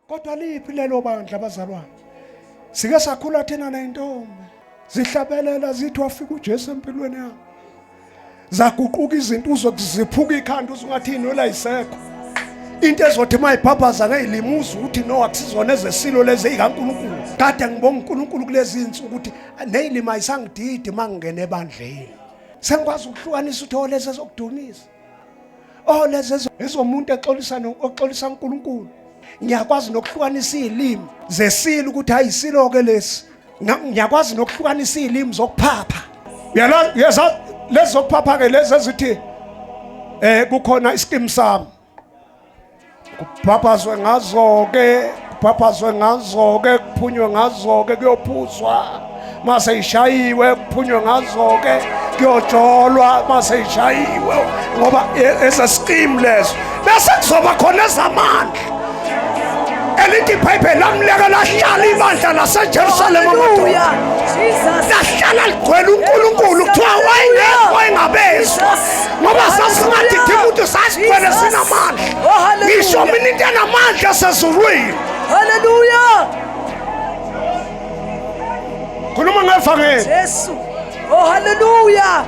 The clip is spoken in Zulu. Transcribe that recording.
Kodwa liphi lelo bandla abazalwane? Sike sakhula thina nentombi. Zihlabelela zithi wafika uJesu empilweni yakho. Zaguquka izinto uzokuziphuka ikhanda uzungathini nola isekho. Into ezothi mayibhabhaza ngezilimuza uthi no akusizona ezesilo lezi ezikaNkulunkulu. Kade ngibonga uNkulunkulu kulezi insuku ukuthi nezilima ayisangididi mangene ebandleni. Sengikwazi ukuhlukanisa uthi olezi ezokudumisa. Lezi ezomuntu oxolisa uNkulunkulu. Ngiyakwazi nokuhlukanisa izilimi zesilo ukuthi ayisilo ke lesi. Ngiyakwazi nokuhlukanisa izilimi zokuphapha. Uyalazi lezi zokuphapha ke lezi ezithi kukhona iskim sami. Kuphaphazwe ngazo ke kuphunywe ngazo ke kuyophuzwa mase ishayiwe kuphunywe ngazo ke kuyojolwa mase ishayiwe ngoba eseskim leso bese kuzoba khona ezamandla elithi iBhayibheli lamleka lahlala ibandla laseJerusalem Hallelujah. Jesus. lahlala ligcwele uNkulunkulu kuthiwa wayengekho engabezwa ngoba sasingathi umuntu sasigcwele sinamandla ngisho mina into enamandla sezulwini. Hallelujah. Khuluma ngevangeli. Jesu. Oh hallelujah.